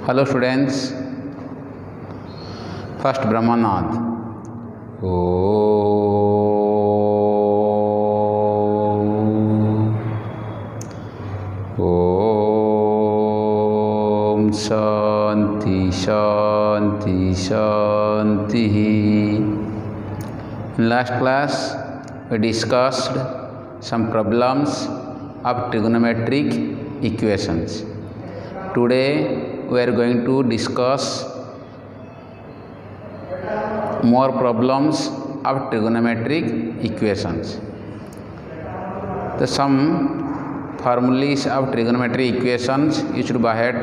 Hello students, first Brahmanad. Om Shanti Shanti Shanti. In last class we discussed some problems of trigonometric equations. Today we are going to discuss more problems of trigonometric equations. Some formulas of trigonometric equations you should by heart.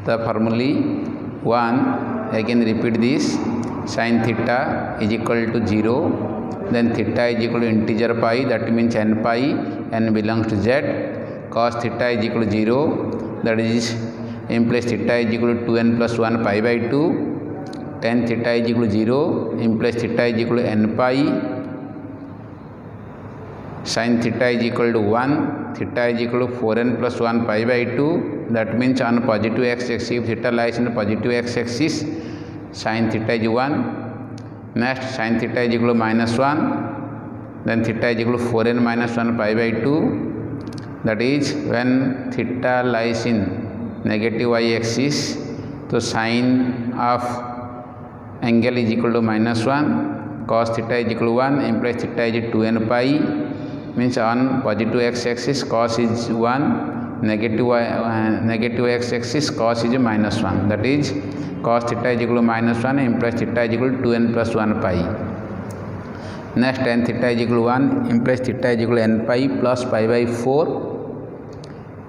The formula 1, again repeat this: sin theta is equal to 0, then theta is equal to integer pi, that means n pi, n belongs to z. Cos theta is equal to 0, that is implies theta is equal to 2n plus 1 pi by 2. Tan theta is equal to 0, implies theta is equal to n pi. Sin theta is equal to 1, theta is equal to 4n plus 1 pi by 2. That means on positive x-axis, if theta lies in the positive x-axis, sin theta is 1. Next, sin theta is equal to minus 1, then theta is equal to 4n minus 1 pi by 2. That is when theta lies in negative y-axis, so sin of angle is equal to minus 1, cos theta is equal to 1, implies theta is 2n pi, means on positive x-axis cos is 1, negative x-axis cos is minus 1, that is cos theta is equal to minus 1, implies theta is equal to 2n plus 1 pi. Next, tan theta is equal to 1, implies theta is equal to n pi plus pi by 4.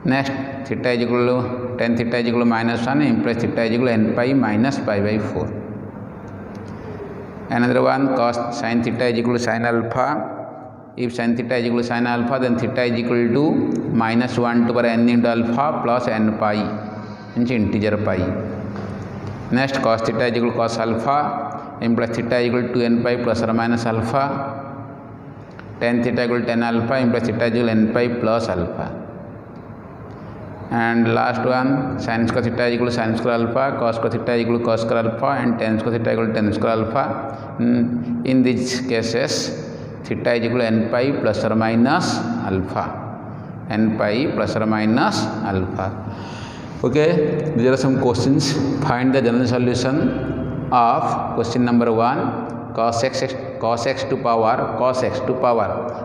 Next, theta is equal to tan theta is equal to minus 1, implies theta is equal to n pi minus pi by 4. Another one, cos sin theta is equal to sin alpha. If sin theta is equal to sin alpha, then theta is equal to minus 1 to power n into alpha plus n pi, means integer pi. Next, cos theta is equal to cos alpha, implies theta is equal to 2n pi plus or minus alpha. Tan theta is equal to tan alpha, implies theta is equal to n pi plus alpha. And last one, sin square theta is equal to sin square alpha, cos square theta is equal to cos square alpha, and tan square theta is equal to tan square alpha. In these cases, theta is equal to n pi plus or minus alpha. N pi plus or minus alpha. Okay, there are some questions. Find the general solution of question number 1. Cos x to power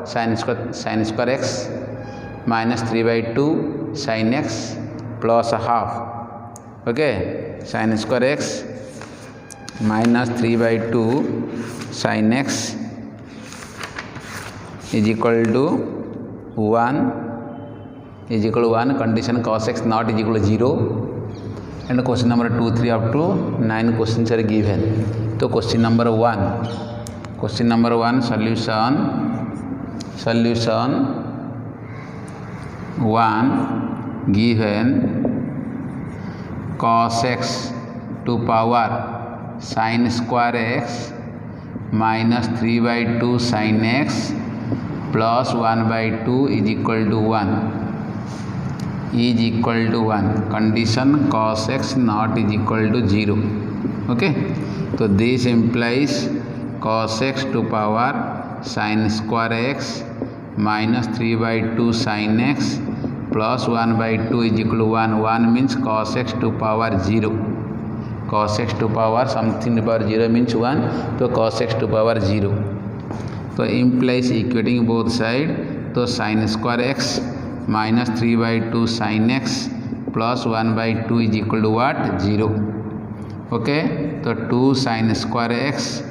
sin square x minus 3 by 2 sin x plus a half. Okay, sin square x minus 3 by 2 sin x is equal to 1, condition cos x not is equal to 0. And question number 2, 3 up to 9 questions are given. So question number 1 solution 1, given cos x to power sin square x minus 3 by 2 sin x plus 1 by 2 is equal to 1. Condition cos x not is equal to 0. Okay, so this implies cos x to power sin square x minus 3 by 2 sin x plus 1 by 2 is equal to 1. 1 means cos x to power 0. Cos x to power something to power 0 means 1. So cos x to power 0. So implies equating both sides. So sin square x minus 3 by 2 sin x plus 1 by 2 is equal to what? 0. Okay, so 2 sin square x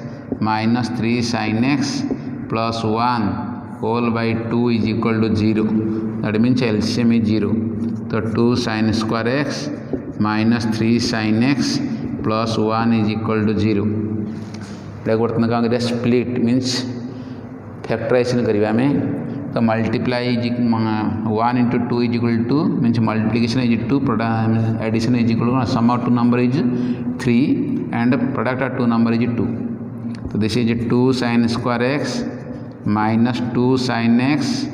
minus 3 sin x plus 1 whole by 2 is equal to 0. That means LCM is 0. So 2 sin square x minus 3 sin x plus 1 is equal to 0. Split means factorization करिए हमें. तो multiply is 1 into 2 is equal to, means multiplication is 2, addition is equal to, sum of two number is 3 and product of two number is 2. So this is 2 sin square x minus 2 sin x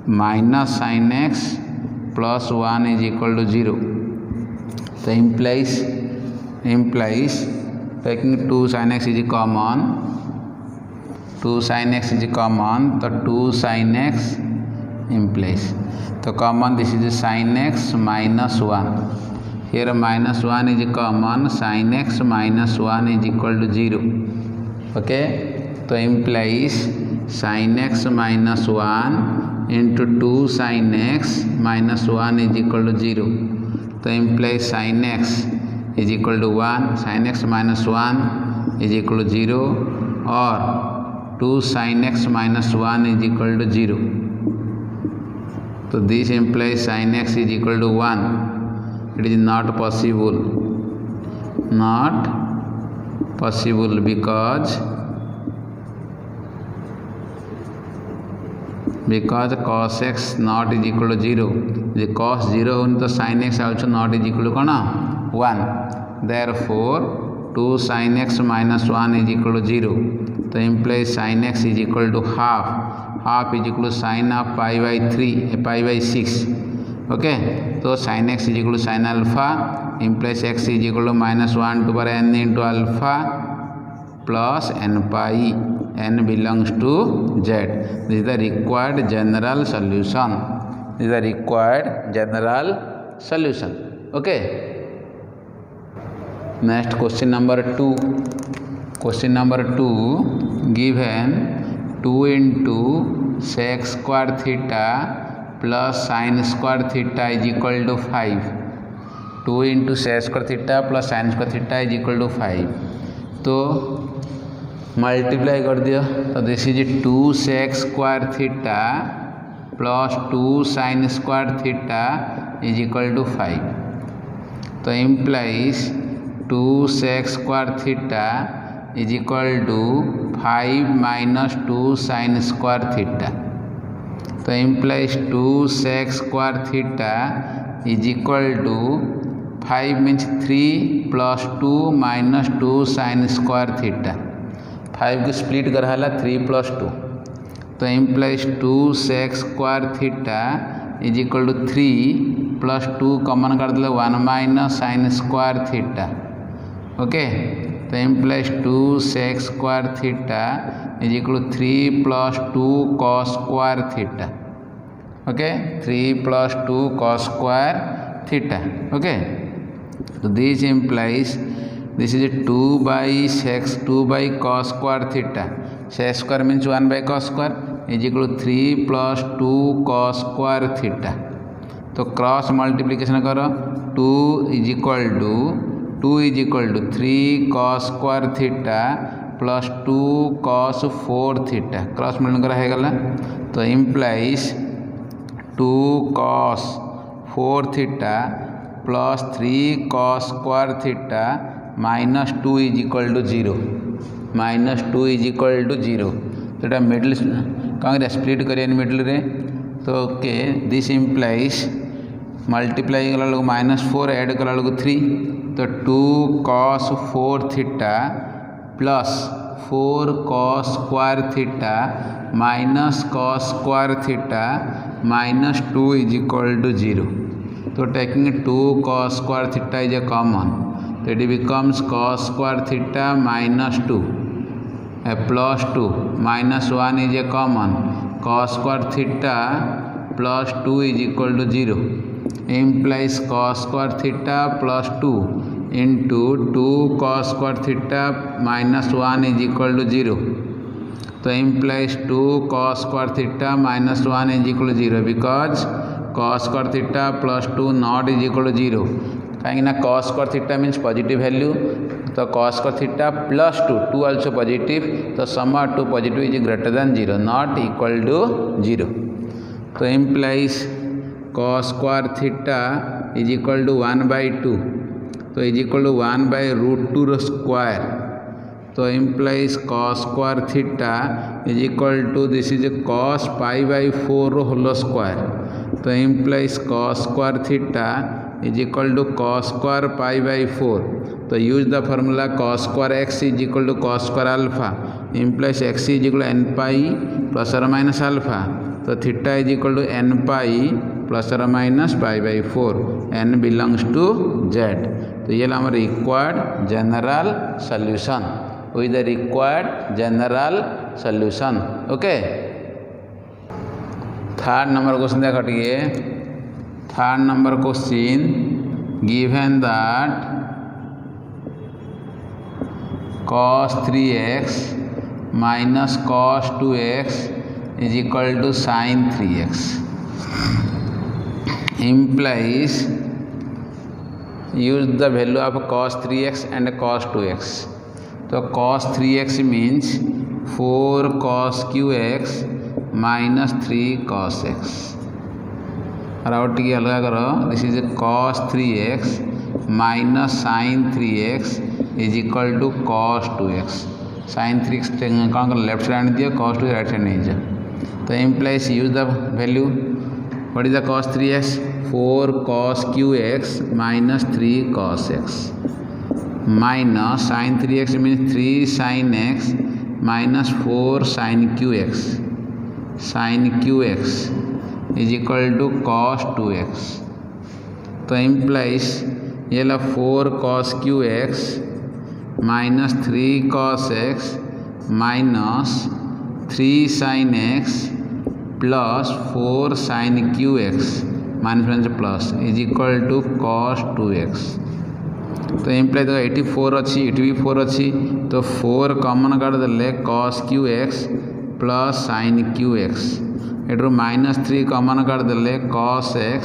minus sin x plus 1 is equal to 0. तो implies taking 2 sin x is common, 2 sin x is common, तो 2 sin x implies तो common this is sin x minus 1, here minus 1 is common, sin x minus 1 is equal to 0. Okay, तो implies sin x minus 1 into 2 sin x minus 1 is equal to 0. तो implies sin x is equal to 1, sin x minus 1 is equal to 0 और 2 sin x minus 1 is equal to 0. तो this implies sin x is equal to 1. It is not possible, because cos x not is equal to 0. The cos 0 होने तो sin x also not is equal to कौन 1. Therefore 2 sin x minus 1 is equal to 0. तो implies sin x is equal to half is equal to sin of pi by 6. Okay, तो sin x is equal to sin alpha, implies x is equal to minus 1 to power n into alpha plus n pi, n belongs to z. This is the required general solution. Okay, next question number 2. Given 2 into sec square theta plus sin square theta is equal to 5. 2 into sec square theta plus sin square theta is equal to 5. तो multiply कर दिया, तो this is 2 sec square theta plus 2 sin square theta is equal to 5. तो implies 2 sec square theta is equal to 5 minus 2 sin square theta. तो implies 2 sec square theta is equal to 5 means 3 plus 2 minus 2 sin square theta. 5 को split कराला 3 plus 2. तो implies 2 sec square theta is equal to 3 plus 2 common कर दिले 1 minus sin square theta. Okay, तो implies 2 sec square theta is equal to 3 plus 2 cos square theta. Okay, 3 plus 2 cos square theta. Okay, so this implies this is 2 by cos square theta. Sec square means 1 by cos square is equal to 3 plus 2 cos square theta. तो cross multiplication करो, 2 is equal to 3 cos square theta plus 2 cos 4 theta. Cross multiplication करा है, तो implies 2 cos 4 theta plus 3 cos square theta minus 2 is equal to 0. तो ये middle कौन split करिए middle रे. तो ओके, दिस इम्प्लाइज मल्टीप्लाई कला -4 ऐड कला 3. तो 2 cos 4 theta plus 4 cos square theta minus cos square theta minus 2 is equal to 0. तो taking 2 cos square theta is a common, so it becomes cos square theta minus 2 plus 2 minus 1 is a common, cos square theta plus 2 is equal to 0. Implies cos square theta plus 2 into 2 cos square theta minus 1 is equal to 0. तो implies 2 cos square theta minus 1 is equal to 0 because cos square theta plus 2 not is equal to 0. कहीं ना cos square theta means positive value, तो cos square theta plus 2 also positive, तो sum of 2 positive is greater than 0, not equal to 0. तो implies cos square theta is equal to 1 by 2, तो is equal to 1 by root 2 square. तो implies cos square theta is equal to this is a cos pi by 4 whole square. तो implies cos square theta is equal to cos square pi by 4. तो use the formula cos square x is equal to cos square alpha, implies x is equal to n pi plus or minus alpha. तो theta is equal to n pi plus और minus π/4 n belongs to z। तो ये हमारे required general solution with the required general solution. Okay, third number question देखो टिके। Third number question given that cos 3x minus cos 2x is equal to sin 3x implies use the value of cos 3x and cos 2x। तो cos 3x means 4 cos qx minus 3 cos x। और आउट टी अलग करो, this is cos 3x minus sin 3x is equal to cos 2x। sin 3x कौन कर left side दियो, cos 2 right side नहीं जाओ। तो implies use the value, what is the cos 3x 4 cos qx minus 3 cos x minus sin 3x means 3 sin x minus 4 sin qx is equal to cos 2x। तो implies ये 4 cos qx minus 3 cos x minus 3 sin x plus 4 sin qx minus plus is equal to cos 2x। तो imply तो 84 अच्छी, इटी भी 4 अच्छी, तो 4 common काट देले cos qx plus sin qx, एटू माइनस 3 कॉमन काट देले cos x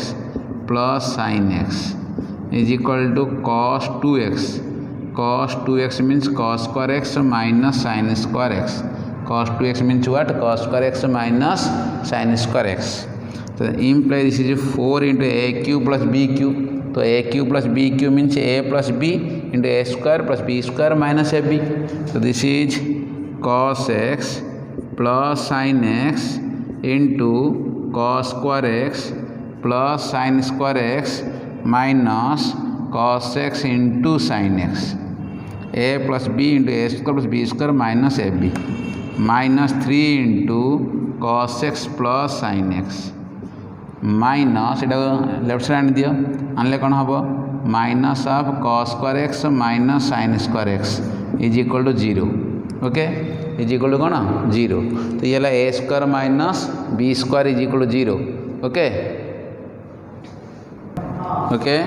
plus sin x is equal to cos 2x। cos 2x मीन्स cos square x minus sin square x। cos 2x means what? cos square x minus sin square x। तो imply this is 4 into a cube plus b cube. तो a cube plus b cube means a plus b into a square plus b square minus a b. तो this is cos x plus sin x into cos square x plus sin square x minus cos x into sin x। a plus b into a square plus b square minus a b minus 3 into cos x plus sin x minus एटा left side दियो आनले कौन हम minus of cos square x minus sin square x is equal to 0। Okay, is equal to कौन 0। तो ये a square minus b square is equal to 0। Okay okay,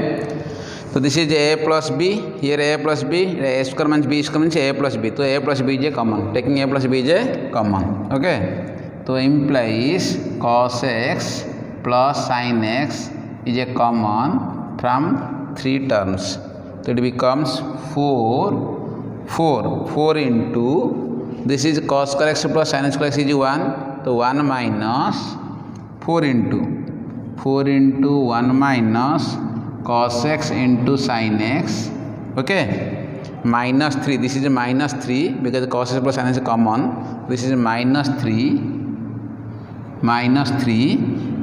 तो this is a plus b, here a plus b, a square means b square means a plus b. तो a plus B is A common, taking a plus B is A common. Okay, तो implies cos x plus sin x is a common from 3 terms। So it becomes 4 into this is cos square x plus sin square x is 1। तो 1 minus 4 into 1 minus cos x into sin x। Okay, minus 3, this is minus 3 because cos x plus sin x is common। This is minus 3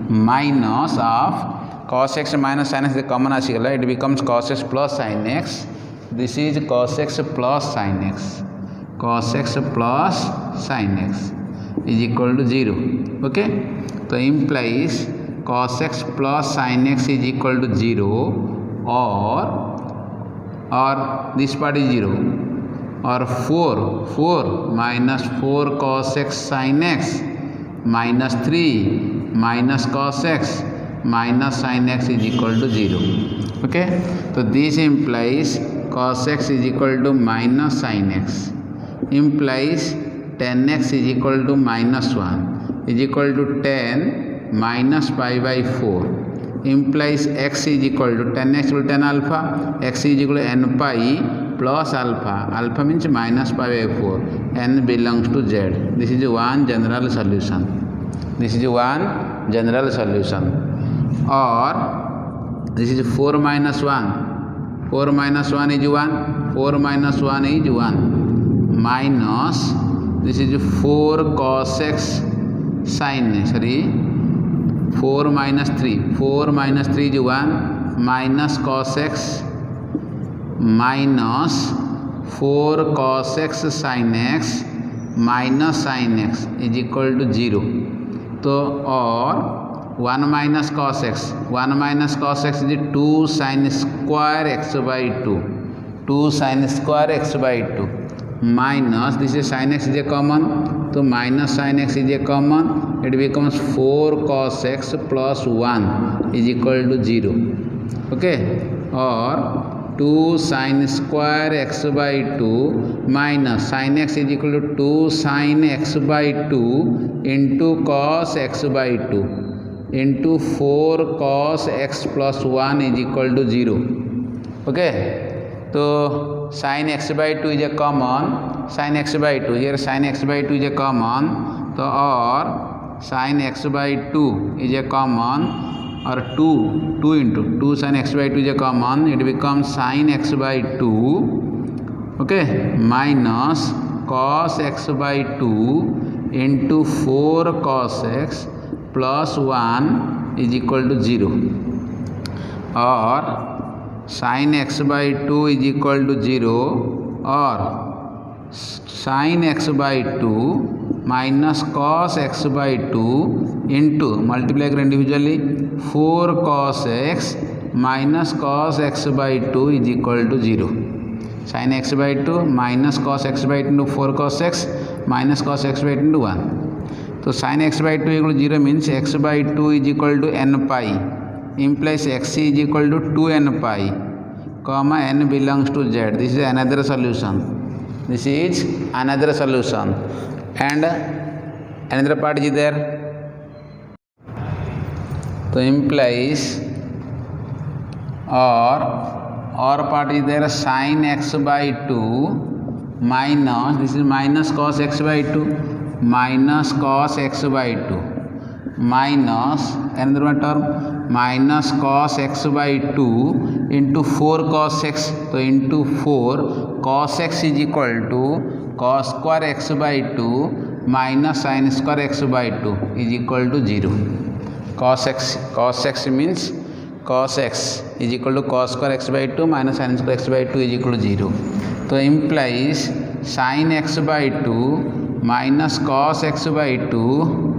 minus of cos x minus sin x is common आसीगला, it becomes cos x plus sin x। this is cos x plus sin x, cos x plus sin x is equal to 0। okay, तो implies cos x plus sin x is equal to 0 or this part is 0 or 4 minus 4 cos x sin x minus 3 minus cos x minus sin x is equal to 0। okay, so this implies cos x is equal to minus sin x implies 10x is equal to minus 1 is equal to 10 minus π/4 implies x is equal to 10x equal to 10 alpha, x is equal to n pi plus alpha means minus π/4, n belongs to z। this is one general solution, this is one general solution। or this is 4 minus 1, 4 minus 1 is 1, 4 minus 1 is 1 minus this is 4 cos x sin 4 minus 3 is 1 minus cos x minus 4 cos x sin x minus sin x is equal to 0। तो और 1 minus cos x. 1 minus cos x is 2 sin square x by 2. 2 sin square x by 2 minus this is sin x is a common, so minus sin x is a common, it becomes 4 cos x plus 1 is equal to 0. Okay, or 2 sin square x by 2 minus sin x is equal to 2 sin x by 2 into cos x by 2 into 4 cos x plus 1 is equal to 0. Okay, so sin x by 2 is a common, sin x by 2, here sin x by 2 is a common, so or sin x by 2 is a common, or 2 into 2 sin x by 2 is a common, it becomes sin x by 2, okay, minus cos x by 2 into 4 cos x plus 1 is equal to 0, or sin x by 2 is equal to 0, or sin x by 2 minus cos x by 2 into multiply individually 4 cos x minus cos x by 2 is equal to 0. Sin x by 2 minus cos x by 2 into 4 cos x minus cos x by 2 into 1. So sin x by 2 equal to 0 means x by 2 is equal to n pi, implies x is equal to 2n pi, comma n belongs to z. This is another solution. This is another solution. And another part is there. So implies or part is there, sin x by 2 minus, this is minus cos x by 2, minus cos x by 2 minus another one term minus cos x by 2 into 4 cos x. So into 4 cos x is equal to cos square x by 2 minus sin square x by 2 is equal to 0. Cos x means cos x is equal to cos square x by 2 minus sin square x by 2 is equal to 0. So implies sin x by 2 minus cos x by 2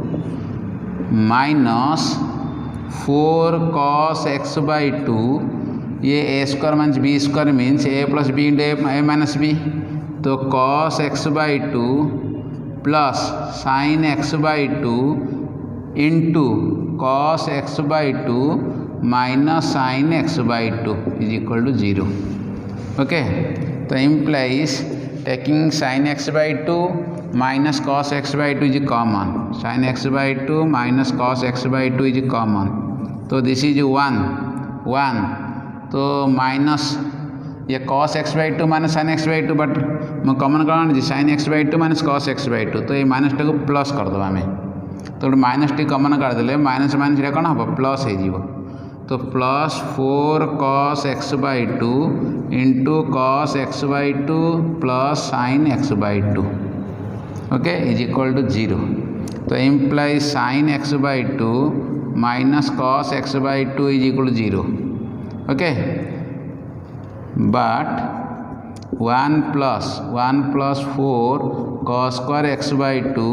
minus 4 cos x by 2, ये a square minus b square means a plus b into a minus b, तो cos x by 2 plus sin x by 2 into cos x by 2 minus sin x by 2 is equal to 0. Okay, so implies taking sin x by 2 minus cos x by 2 is common, sin x by 2 minus cos x by 2 is common, so this is 1, तो minus ये cos x by 2 minus sin x by 2, but मैं common कर sin x by 2 minus cos x by 2, तो ये minus टा को plus करदे आम, तो माइनस टी कॉमन करदे माइनस माइनस ये कौन हम प्लस हो, तो plus 4 cos x by 2 into cos x by 2 plus sin x by 2, okay, is equal to 0. तो implies sin x by 2 minus cos x by 2 is equal to 0. Okay, but 1 plus 4 cos square x by 2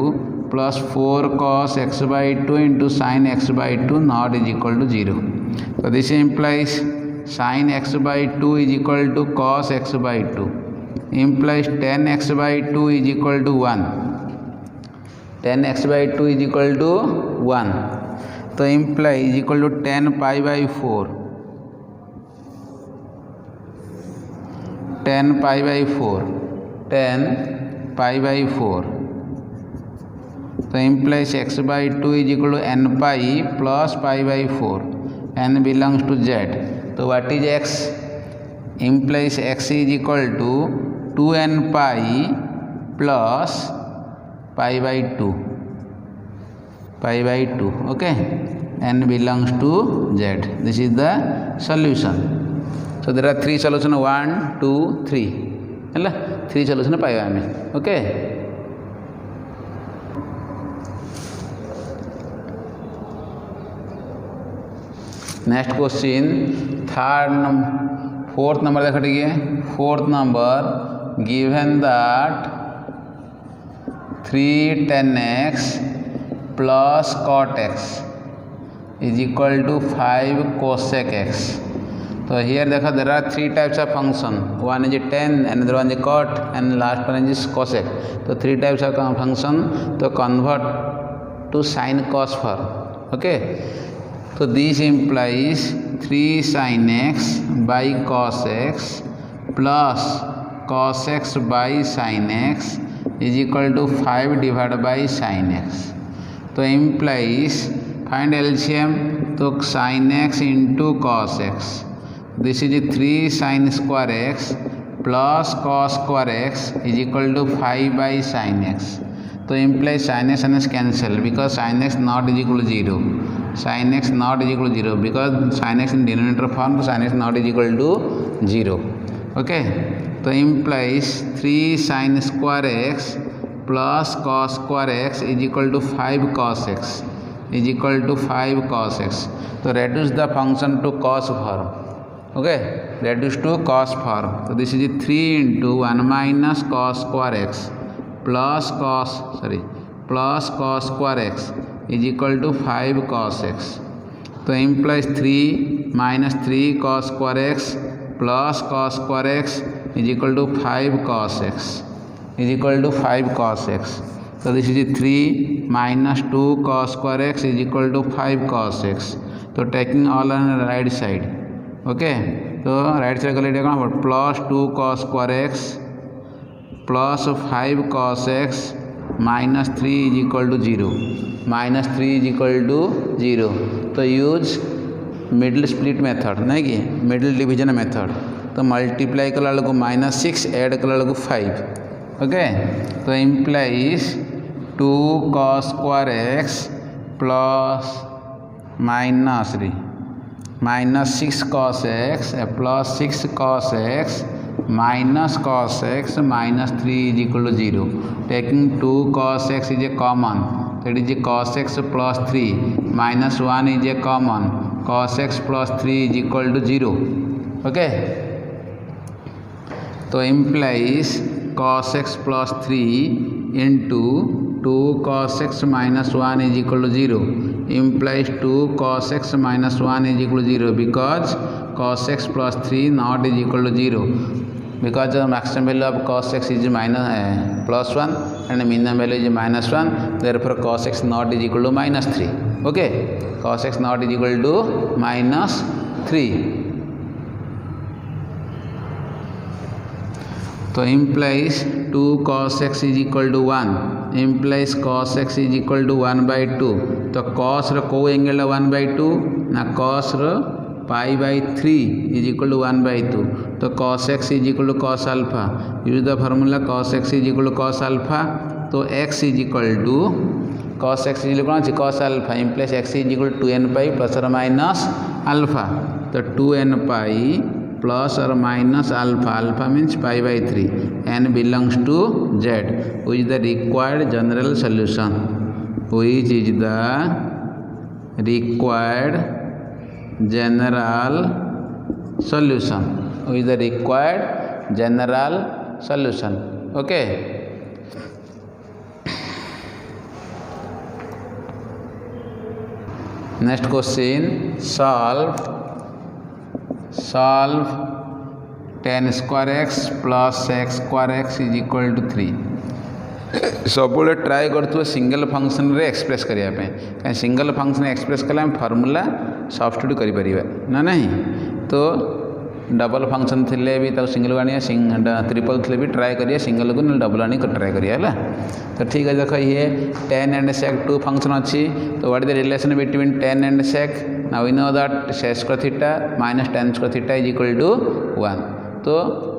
plus 4 cos x by 2 into sin x by 2 not is equal to 0. So this implies sin x by 2 is equal to cos x by 2, implies tan x by 2 is equal to 1. Tan x by 2 is equal to 1. So imply is equal to tan pi by 4. tan pi by 4. So implies x by 2 is equal to n pi plus pi by 4. N belongs to z. So what is x? Implies x is equal to 2n pi plus pi by 2. Okay, n belongs to z. This is the solution. So there are 3 solutions, 1, 2, 3. है 3 solutions पाइबा आम. Okay, next question fourth number देख टे. Fourth number given that 3 tan x plus cot x is equal to 5 cosec x. So here there are three types of function. One is tan, another one is cot, and last one is cosec. So three types of function. So convert to sin cos for. Okay. So this implies 3 sin x by cos x plus cos x by sin x is equal to 5 divided by sin x. So implies find LCM. So sin x into cos x. This is 3 sin square x plus cos square x is equal to 5 by sin x. So implies sin x and x cancel because sin x not is equal to 0. Sin x not is equal to 0 because sin x in denominator form, sin x not is equal to 0. Okay. So implies 3 sin square x plus cos square x is equal to 5 cos x is equal to 5 cos x. So reduce the function to cos form. Okay, reduce to cos form. So this is 3 into 1 minus cos square x plus cos square x is equal to 5 cos x. So implies 3 minus 3 cos square x plus cos square x is equal to 5 cos x is equal to 5 cos x. So this is 3 minus 2 cos square x is equal to 5 cos x. So taking all on the right side. Okay. So right side plus 2 cos square x plus 5 cos x minus 3 is equal to 0. Minus 3 is equal to 0. So use middle split method, नहीं कि middle division method. तो multiply कला लोगो minus 6 add कला लोगो 5. Okay. तो implies 2 cos square x plus minus 6 cos x plus 6 cos x minus cos x minus 3 is equal to 0. Taking 2 cos x is a common. That is a cos x plus 3 minus 1 is a common. Cos x plus 3 is equal to 0. Okay. So implies cos x plus 3 into 2 cos x minus 1 is equal to 0. Implies 2 cos x minus 1 is equal to 0 because cos x plus 3 not is equal to 0. Because the maximum value of cos x is plus 1 and minimum value is minus 1. Therefore cos x not is equal to minus 3. Okay. Cos x not is equal to minus 3. So implies 2 cos x is equal to 1. Implies cos x is equal to 1 by 2. So cos ro को angle 1 by 2 ना cos row pi by 3 is equal to 1 by 2. तो cos x is equal to cos alpha. Use the formula cos x is equal to cos alpha. तो x is equal to cos x is equal to cos alpha. Implies x is equal to 2n pi plus or minus alpha. तो 2n pi plus or minus alpha. Alpha means pi by 3. N belongs to z. Which is the required general solution. Which is the required general solution. Which is the required general solution. Okay. Next question. Solve tan square x plus x square x is equal to 3. सब try करूँ single function रे express करने कहीं single function express कला formula substitute करें ना नहीं. तो डबल फंक्शन थे भी सिंगल को आने ट्रिपल थे भी ट्राए करिए सिंगल को डबल आनी ट्राए करिए है. तो ठीक है देख ये tan एंड sec 2 फंक्शन अच्छी. तो what is the relation between tan and sec. Now we know that sec square theta minus tan square theta is equal to 1. तो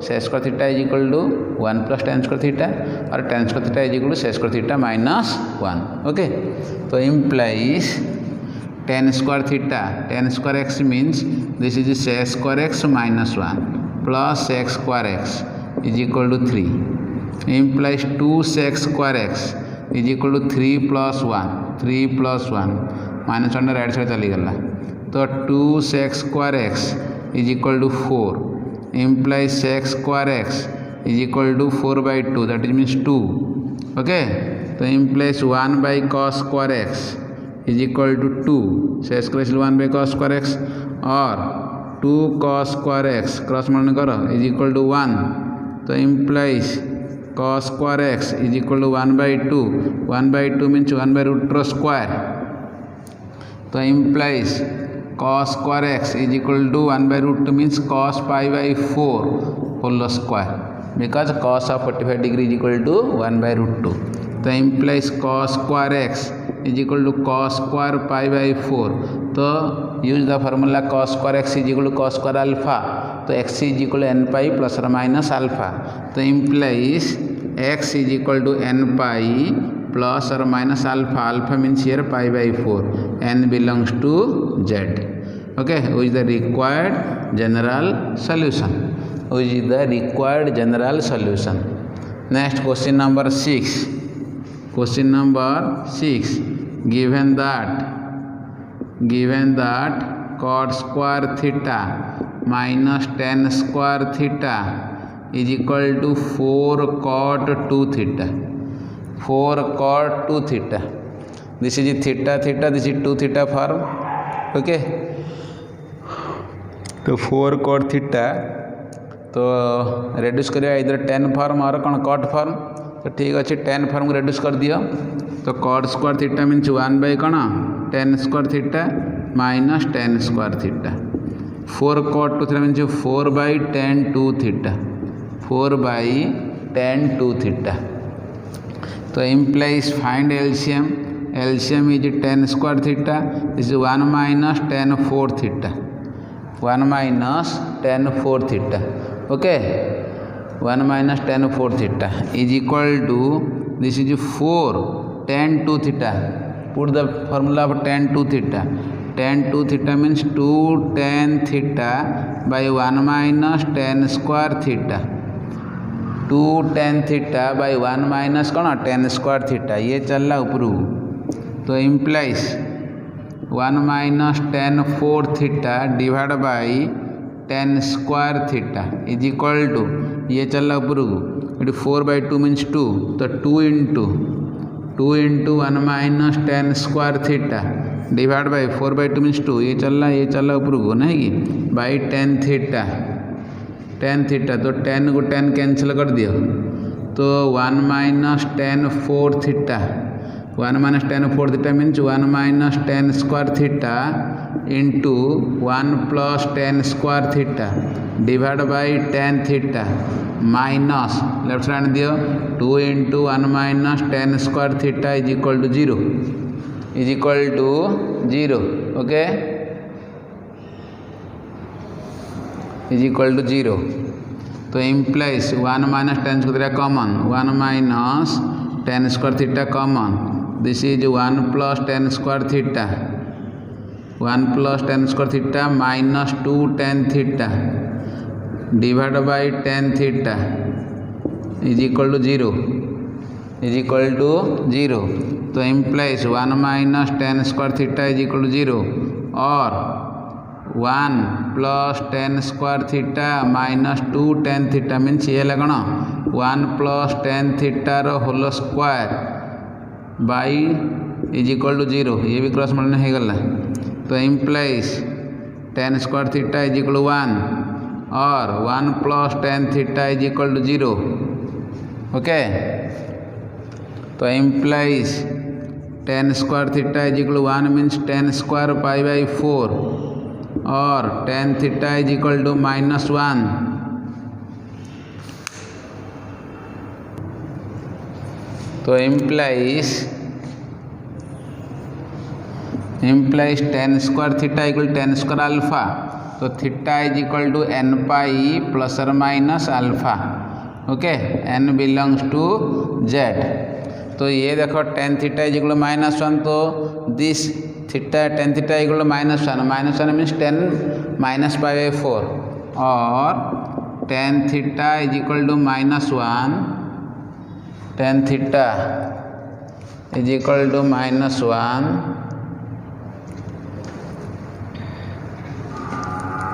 sec square theta is equal to 1 plus tan square theta और tan square theta is equal to sec square theta minus 1. Okay. तो implies tan square x means this is sec square x minus 1 plus sec square x is equal to 3. Implies 2 sec square x is equal to 3 plus 1 minus 1 right side चली गला. तो 2 sec square x is equal to 4. Implies sec square x is equal to 4 by 2, that means 2. Okay. तो implies 1 by cos square x is equal to 2 से square 1 by cos square x और 2 cos square x cross multiply करो is equal to 1 तो implies cos square x is equal to 1/2 1/2 means 1/√2 square तो implies cos square x is equal to 1/√2 means cos pi/4 whole square because cos of 45 degree is equal to 1/√2 तो implies cos square x is equal to cos square pi/4 तो use the formula cos square x is equal to cos square alpha तो x is equal to n pi plus or minus alpha तो implies x is equal to n pi plus or minus alpha alpha means here pi/4 n belongs to z okay which is the required general solution which is the required general solution next question number 6 given that cot square theta minus tan square theta is equal to 4 cot 2 theta 4 cot 2 theta this is theta this is 2 theta form okay तो 4 cot theta तो reduce करिया इधर tan form और कौन cot form तो ठीक अच्छे tan form को रेड्यूस कर दियो तो cot square theta means 1 by कौन tan square theta minus tan square theta 4 cot 2 theta means 4 by tan 2 theta 4 by tan 2 theta तो implies find LCM is tan square theta this is 1 minus tan 4 theta 1 minus tan 4 theta okay 1 minus tan 4 theta is equal to this is 4 tan 2 theta put the formula of tan 2 theta means 2 tan theta by 1 minus tan square theta 2 tan theta by 1 minus कौन tan square theta ये चल रहा ऊपर तो implies 1 minus tan 4 theta divided by tan square theta is equal to ये चल रहा ऊपर 4/2 means 2 तो 2 into 1 minus tan square theta divided by 4/2 means 2 ये चल रहा ऊपर नहीं कि by tan theta तो tan को tan कैंसिल कर दियो तो 1 minus tan 4 theta 1 minus tan 4 theta means 1 minus tan square theta into 1 plus tan square theta divided by tan theta minus left side दियो 2 into 1 minus tan square theta is equal to 0 okay is equal to 0 तो implies 1 minus tan square theta common 1 minus tan square theta common this is 1 plus tan square theta 1 plus tan square theta minus 2 tan theta divided by tan theta is equal to 0 तो implies 1 minus tan square theta is equal to 0 और 1 plus tan square theta minus 2 tan theta means ये लगना 1 plus tan theta row whole square by is equal to 0 ये भी cross multiply हो गला तो implies tan square theta is equal to 1 और 1 plus tan theta is equal to 0 okay तो implies tan square theta is equal to 1 means tan square pi/4 और tan theta is equal to -1 तो implies tan square theta equal to tan square alpha तो theta is equal to n pi plus or minus alpha okay n belongs to z तो ये देखो tan theta is equal to -1 तो this tan theta equal to -1 means tan minus pi/4 और tan theta is equal to -1 tan theta is equal to -1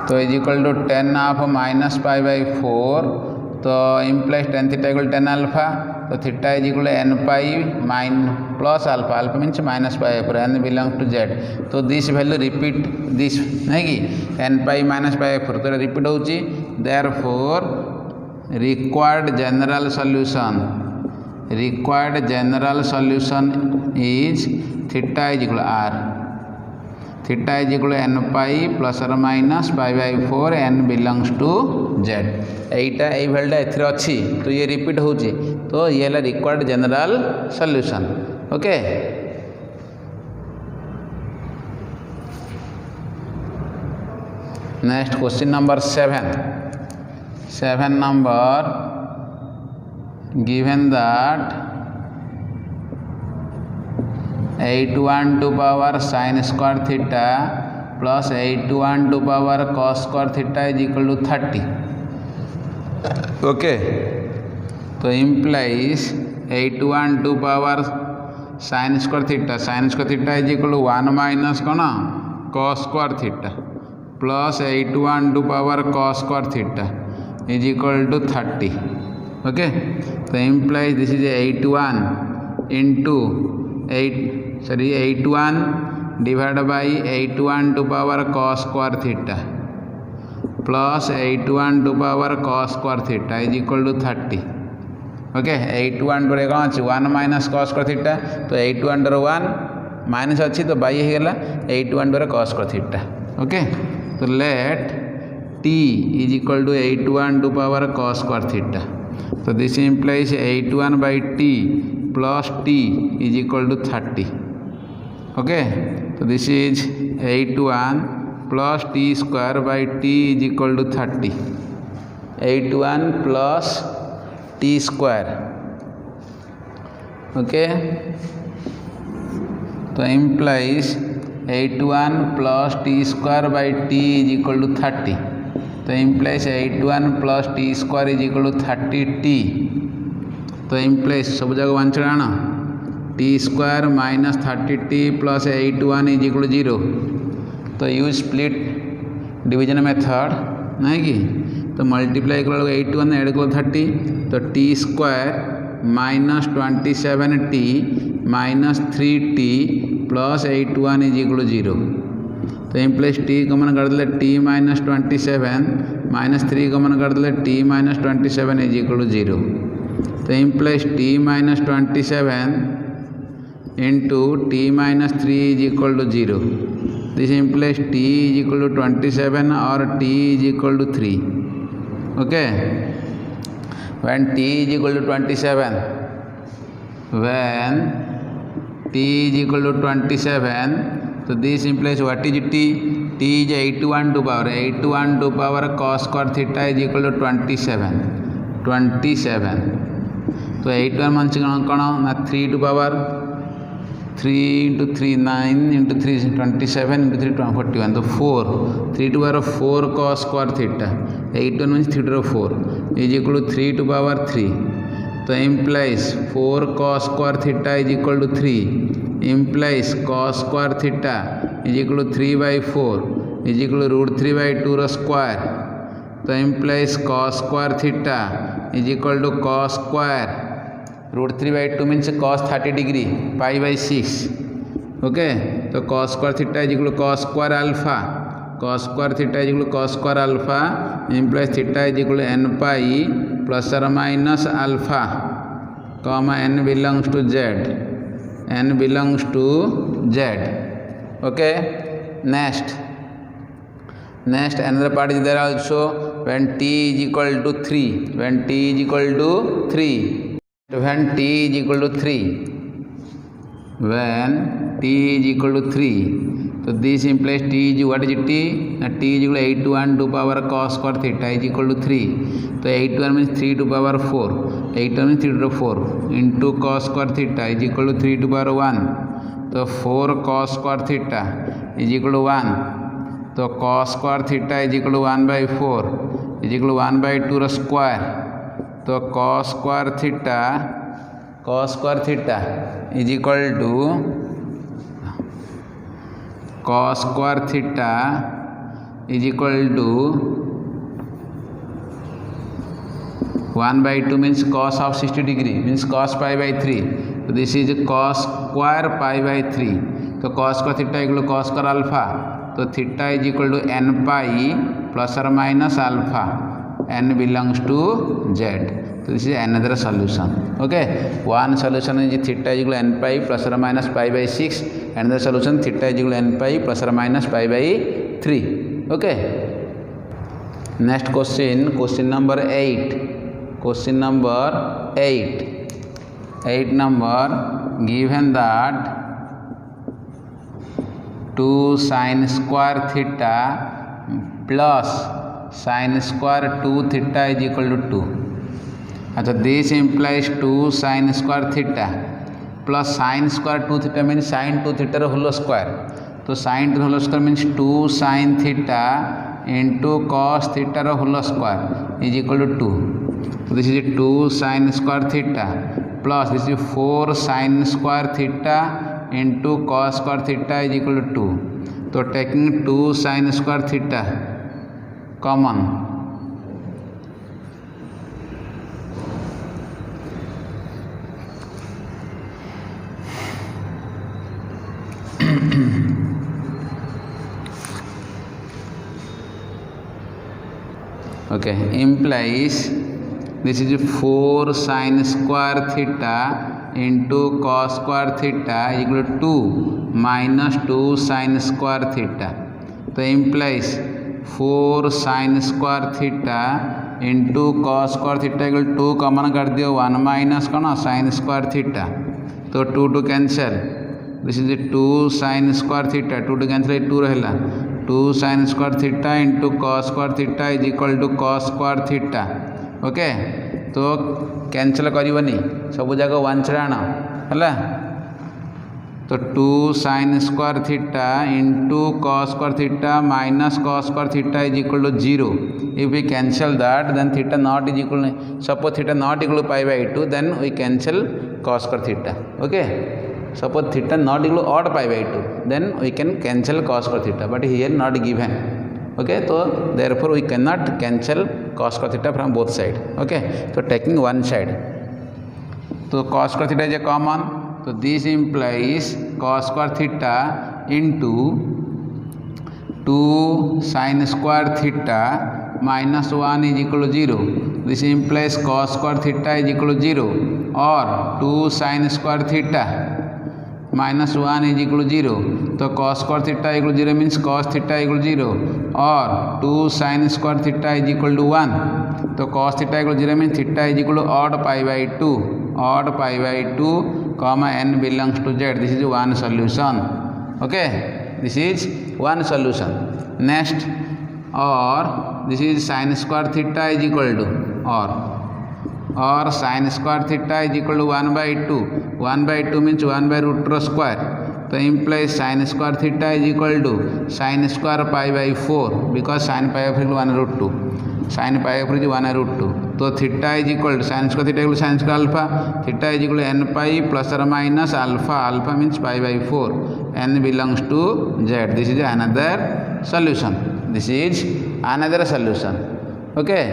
तो is equal to tan of minus pi/4 तो implies tan theta equal to tan alpha तो theta is equal to n pi minus plus alpha, alpha means minus pi by 4, n belongs to z. तो this value repeat this नहीं कि n pi minus pi by 4 तो repeat होची, therefore required general solution is theta is equal to r. Theta is equal to n pi plus or minus pi by 4, n belongs to z. এইটা এই ভ্যালুটা এথিরে ଅଛି তো ये repeat होची तो ये है required general solution. Okay next question number 7 number given that 8 to power sin square theta plus 8 to power cos square theta is equal to 30. Okay, तो implies 8 to power sin square theta is equal to 1 minus कौन cos square theta plus 8 to power cos square theta is equal to 30. Okay, so implies this is 81 into 81 divided by 81 to power cos square theta plus 81 to power cos square theta is equal to 30. Okay, 81 पर कौन अच्छी 1 minus cos square theta तो 81 पर 1 minus अच्छी तो by हो गला 81 पर cos square theta. Okay, तो let t is equal to 81 to power cos square theta. So this implies 81 by t plus t is equal to 30. Okay, so this is 81 plus t square by t is equal to 30. 81 plus t square. Okay, so implies 81 plus t square by t is equal to 30. तो implies 81 plus t square is equal to 30t. तो implies सब जगह one चढ़ाना t square minus 30t plus 81 is equal to 0. तो use split division method नहीं कि तो multiply कर 81 ऐड कर 30 तो t square minus 27t minus 3t plus 81 is equal to 0. तो इम्प्लाइज t कॉमन कर दे t minus 27 minus 3 कॉमन कर दे t minus 27 is equal to 0. तो implies t minus 27 into t minus 3 is equal to 0. This implies t is equal to 27 or t is equal to 3. Okay, when t is equal to 27, when t is equal to 27, so this implies what is t? T is 81 to power cos square theta is equal to 27. तो 81 मान कौन ना 3 to power 3 into 3 9 into 3 27 into 3 41 तो 4 3 to power 4 cos square theta 81 means 3 to power 4 is equal to 3 to power 3. तो implies 4 cos square theta is equal to 3 implies cos square theta is equal to 3 by 4 is equal to root 3 by 2 square. तो implies cos square theta is equal to cos square root 3 by 2 means cos 30 degree pi by 6. Okay, तो cos square theta is equal to cos square alpha implies theta is equal to n pi plus or minus alpha comma n belongs to z. Okay, next another part is there also when t is equal to 3 when t is equal to 3 so this implies t is what is t? T is equal to 81 to power cos square theta is equal to 3. So 81 means 3 to power 4 81 means 3 to 4 into cos square theta is equal to 3 to power 1. So 4 cos square theta is equal to 1. So cos square theta is equal to 1 by 4 is equal to 1 by 2 square. So cos square theta is equal to 1 by 2 means cos of 60 degree means cos pi by 3 तो this is cos square pi by 3, तो cos square theta equal to cos square alpha, तो theta is equal to n pi plus और minus alpha, n belongs to z, तो this is another solution. Okay, one solution is theta is equal n pi plus और minus pi by 6, another solution theta is equal n pi plus और minus pi by 3. Okay, next question, question number 8. Question number 8 number, given that 2 sin square theta plus sin square 2 theta is equal to 2. अच्छा, this implies 2 sin square theta plus sin square 2 theta means sin 2 theta whole square. तो sin 2 whole square means 2 sin theta into cos theta whole square is equal to 2. So this is 2 sin square theta plus this is 4 sin square theta into cos square theta is equal to 2. तो taking 2 sin square theta common, okay, implies this is 4 sin square theta into cos square theta equal to 2 minus 2 sin square theta. तो implies 4 sin square theta into cos square theta equal to 2 common कर दियो 1 minus कौन sin square theta, तो 2 two cancel, this is 2 sin square theta, 2 two cancel 2 रहला, 2 sin square theta into cos square theta is equal to cos square theta. Okay, तो cancel करनी सब जगह 1 छाण है, तो 2 sin square theta into cos square theta minus cos square theta is equal to 0. If we cancel that, then theta not is equal, suppose theta not equal to pi by 2, then we cancel cos square theta. Okay, suppose theta not equal to odd pi by 2, then we can cancel cos square theta, but here not given. Okay, so therefore we cannot cancel cos square theta from both side. Okay, so taking one side, so cos square theta is a common, so this implies cos square theta into 2 sin square theta minus 1 is equal to 0. This implies cos square theta is equal to 0, or 2 sin square theta minus 1 is equal to 0. तो cos square theta equal to 0 means cos theta equal to 0, or 2 sin square theta is equal to 1. तो cos theta equal to 0 means theta is equal to odd pi by 2, odd pi by 2, comma n belongs to z. This is one solution. Okay, this is one solution. Next, or this is sin square theta is equal to, or sin square theta is equal to 1 by 2. 1 by 2 means 1 by root 2 square. तो implies sin square theta is equal to sin square pi by 4, because sin pi by 4 is 1 root 2. Sin pi by 4 is 1 root 2. तो theta is equal to sin square theta equal to sin square alpha. Theta is equal to n pi plus or minus alpha. Alpha means pi by 4. N belongs to z. This is another solution. This is another solution. Okay.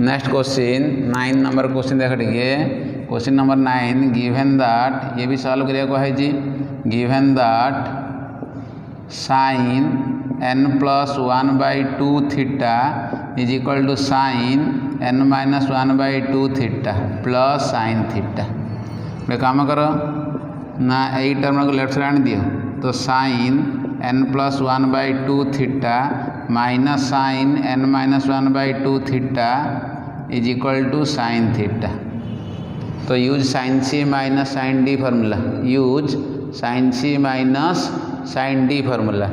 Next question 9 number question देख टे, question number 9, given that, ये भी solve करिया को है जी, given that sine n plus 1 by 2 theta is equal to sine n minus 1 by 2 theta plus sine theta. एक काम करो ना, यही टर्म को लेफ्ट साइड आनी दियो, तो sine n plus 1 by 2 theta minus sine n minus 1 by 2 theta is equal to sine theta. तो use sine C minus sine D formula, use sine C minus sine D formula.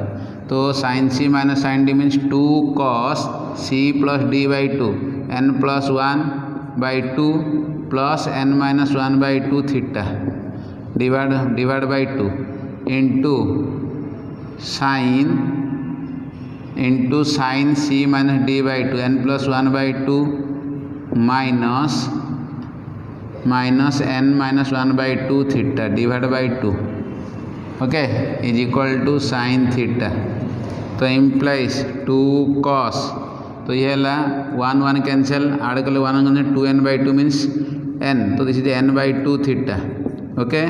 तो sine C minus sine D means 2 cos C plus D by 2 n plus 1 by 2 plus n minus 1 by 2 theta divide by 2 into sign C minus d by 2 n plus 1 by 2 minus n minus 1 by 2 theta divide by 2. Okay, is equal to sine theta. तो implies 2 cos तो ये है 1 1 cancel आड़ कले 1 2n/2 means n तो this is n/2 theta okay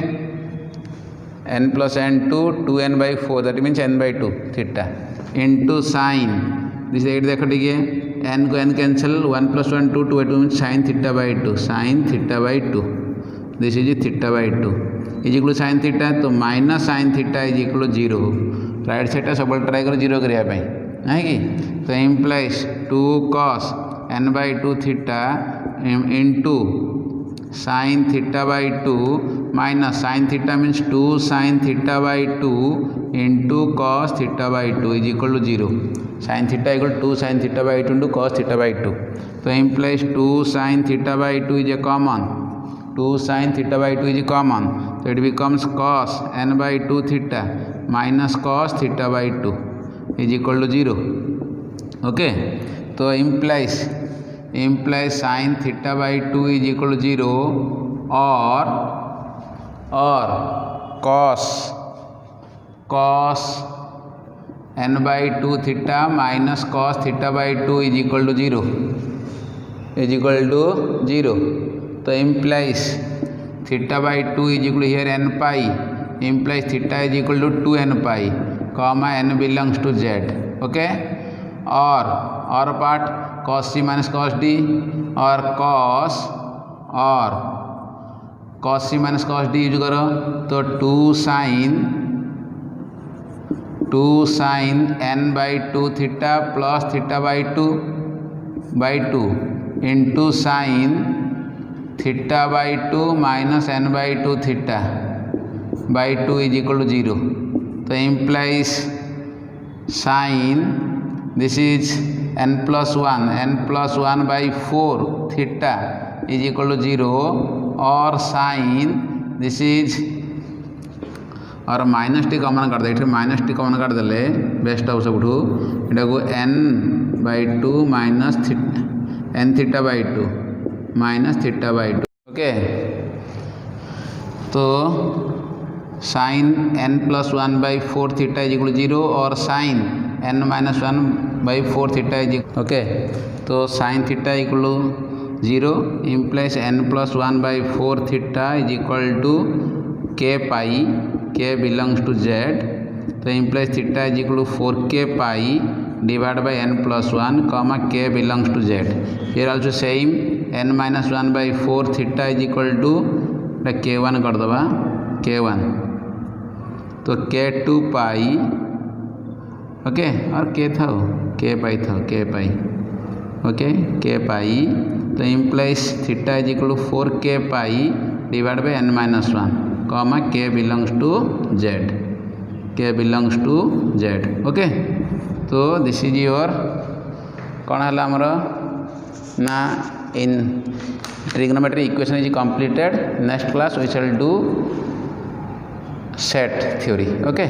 n plus n2 2n/4 that means n/2 theta into sine this एट देख टे n को n cancel 1 + 1 2 2 mean sin θ/2 sin θ/2 this is θ/2 is equal sin theta तो minus sin theta is equal 0 right side सब try कर 0 करने है कि तो implies 2 cos n/2 theta into sin θ/2 minus sin theta means 2 sin θ/2 into cos θ/2 is equal to 0 sin theta equal 2 sin θ/2 into cos θ/2 तो implies 2 sin θ/2 is A common 2 sin θ/2 is common तो it becomes cos n/2 theta minus cos θ/2 is equal to 0 okay तो implies sin θ/2 is equal to 0 और cos n/2 theta minus cos θ/2 is equal to 0 तो implies θ/2 is equal here n pi implies theta is equal to 2n pi comma n belongs to z okay और part cos c minus cos d और cos c minus cos d use करो तो 2 sin n/2 theta plus θ/2 into sin θ/2 minus n/2 θ/2 is equal to 0 तो implies sine this is n+1/4 theta is equal to 0 और sine this is और minus T कमन कर दे minus T कमन कर देले best हो सब एटा को n/2 minus n θ/2 minus θ/2 okay तो sine n+1/4 theta is equal 0 और sine n-1/4 theta is okay तो sine theta equal 0 implies n+1/4 theta is equal to k pi k belongs to z तो implies theta is equal to 4k pi divide by n+1 comma k belongs to z here also same n-1/4 theta is equal to k1 कर दबा k1 तो k2 पाई okay और k था k pi okay k pi तो implies theta is equal to 4k pi divide by n-1 comma k belongs to z okay तो this is your कौन है आमर ना इन trigonometry equation is completed next class we shall do set theory okay.